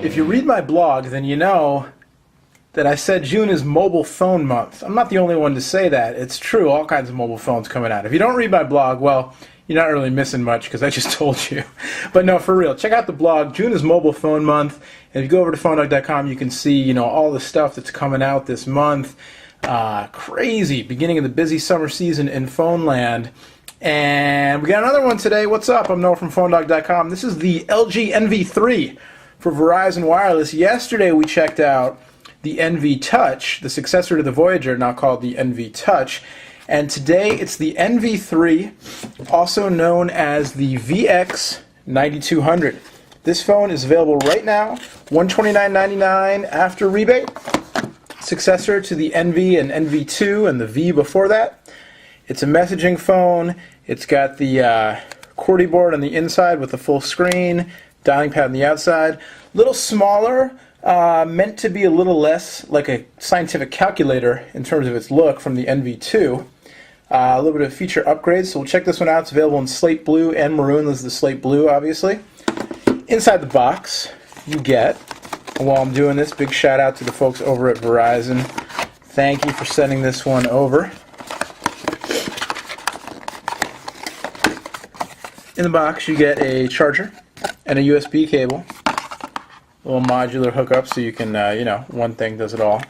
If you read my blog, then you know that I said June is mobile phone month. I'm not the only one to say that. It's true, all kinds of mobile phones coming out. If you don't read my blog, well, you're not really missing much because I just told you. But no, for real, check out the blog. June is mobile phone month. And if you go over to phonedog.com, you can see, all the stuff that's coming out this month. Crazy, beginning of the busy summer season in phone land. And we got another one today. What's up? I'm Noah from phonedog.com. This is the LG enV3 for Verizon Wireless. Yesterday we checked out the enV Touch, the successor to the Voyager, now called the enV Touch. And today it's the enV3, also known as the VX9200. This phone is available right now, $129.99 after rebate. Successor to the enV and enV2 and the V before that. It's a messaging phone. It's got the QWERTY board on the inside with the full screen, dialing pad on the outside. Little smaller, meant to be a little less like a scientific calculator in terms of its look from the enV2. A little bit of feature upgrades, so we'll check this one out. It's available in slate blue and maroon. This is the slate blue, obviously. Inside the box, you get, and while I'm doing this, big shout out to the folks over at Verizon. Thank you for sending this one over. In the box, you get a charger and a USB cable. A little modular hookup so you can, one thing does it all.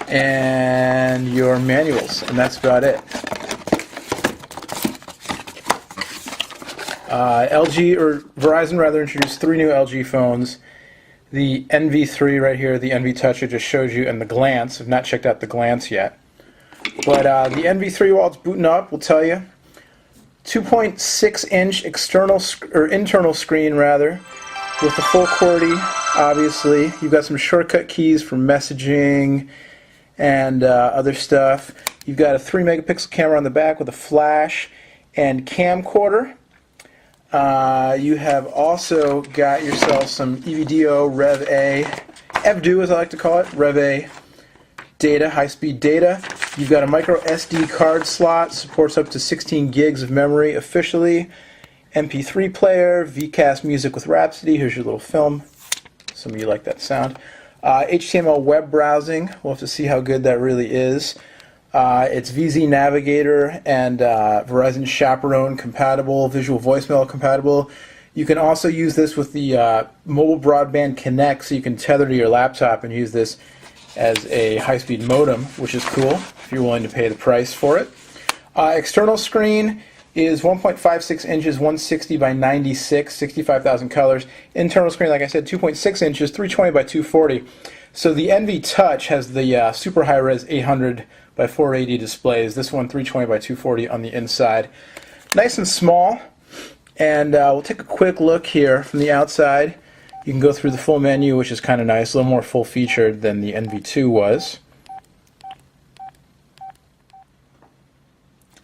And your manuals, and that's about it. Verizon rather introduced 3 new LG phones. The enV3 right here, the enV Touch I just showed you, and the Glance. I've not checked out the Glance yet. But the enV3, while it's booting up, will tell you 2.6-inch internal screen rather, with the full QWERTY. Obviously, you've got some shortcut keys for messaging and other stuff. You've got a 3-megapixel camera on the back with a flash and camcorder. You have also got yourself some EVDO, Rev-A, EVDO as I like to call it, Rev-A data, high-speed data. You've got a micro SD card slot, supports up to 16 gigs of memory officially. MP3 player, VCast music with Rhapsody. Here's your little film. Some of you like that sound. HTML web browsing. We'll have to see how good that really is. It's VZ Navigator and Verizon Chaperone compatible, visual voicemail compatible. You can also use this with the mobile broadband connect, so you can tether to your laptop and use this as a high-speed modem, which is cool if you're willing to pay the price for it. External screen is 1.56 inches, 160 by 96, 65,000 colors. Internal screen, like I said, 2.6 inches, 320 by 240. So the enV Touch has the super high-res 800 by 480 displays. This one 320 by 240 on the inside. Nice and small. And we'll take a quick look here from the outside. You can go through the full menu, which is kind of nice, a little more full-featured than the enV2 was.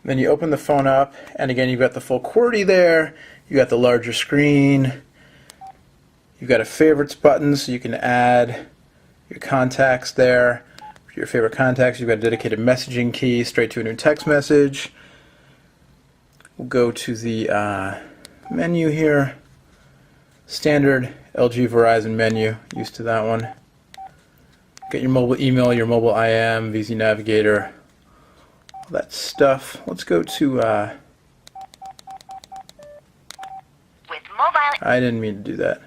Then you open the phone up, and again you've got the full QWERTY there, you got the larger screen, you've got a favorites button so you can add your contacts there, your favorite contacts. You've got a dedicated messaging key straight to a new text message. We'll go to the menu here, standard LG Verizon menu, used to that one. Get your mobile email, your mobile IM, VZ Navigator, that stuff. Let's go to with mobile. I didn't mean to do that.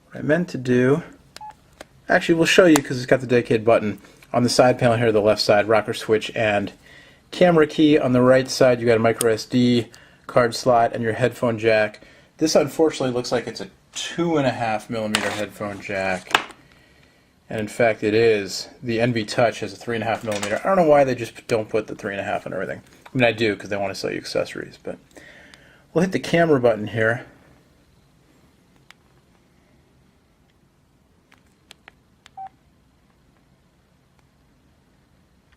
What I meant to do, actually we'll show you because it's got the dedicated button on the side panel here, the left side, rocker switch and camera key. On the right side you got a micro SD card slot and your headphone jack. This unfortunately looks like it's a 2.5mm headphone jack. And in fact it is. The enV Touch has a 3.5mm. I don't know why they just don't put the 3.5 on everything. I mean I do because they want to sell you accessories, but we'll hit the camera button here.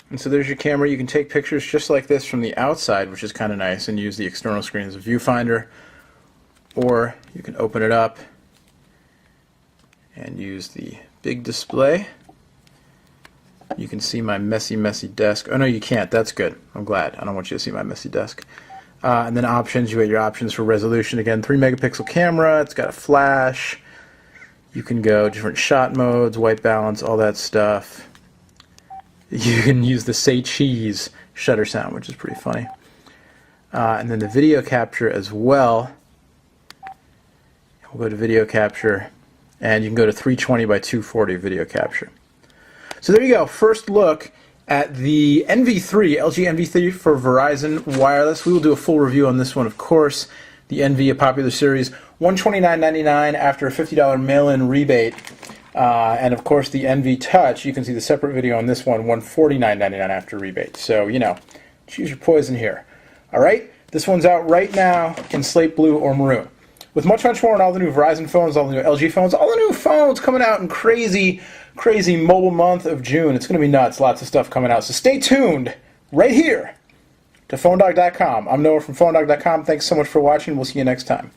And so there's your camera. You can take pictures just like this from the outside, which is kind of nice, and use the external screen as a viewfinder. Or you can open it up and use the big display. You can see my messy desk. Oh no, you can't. That's good. I'm glad. I don't want you to see my messy desk. And then options, you got your options for resolution. Again, 3 megapixel camera, it's got a flash. You can go different shot modes, white balance, all that stuff. You can use the say cheese shutter sound, which is pretty funny. And then the video capture as well. We'll go to video capture, and you can go to 320 by 240 video capture. So there you go, first look at the enV3, LG enV3 for Verizon Wireless. We will do a full review on this one, of course. The enV, a popular series, $129.99 after a $50 mail-in rebate. And of course the enV Touch, you can see the separate video on this one, $149.99 after rebate. So, you know, choose your poison here. Alright, this one's out right now in slate blue or maroon. With much, much more on all the new Verizon phones, all the new LG phones, all the new phones coming out in crazy mobile month of June. It's going to be nuts. Lots of stuff coming out. So stay tuned right here to PhoneDog.com. I'm Noah from PhoneDog.com. Thanks so much for watching. We'll see you next time.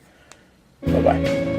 Bye-bye.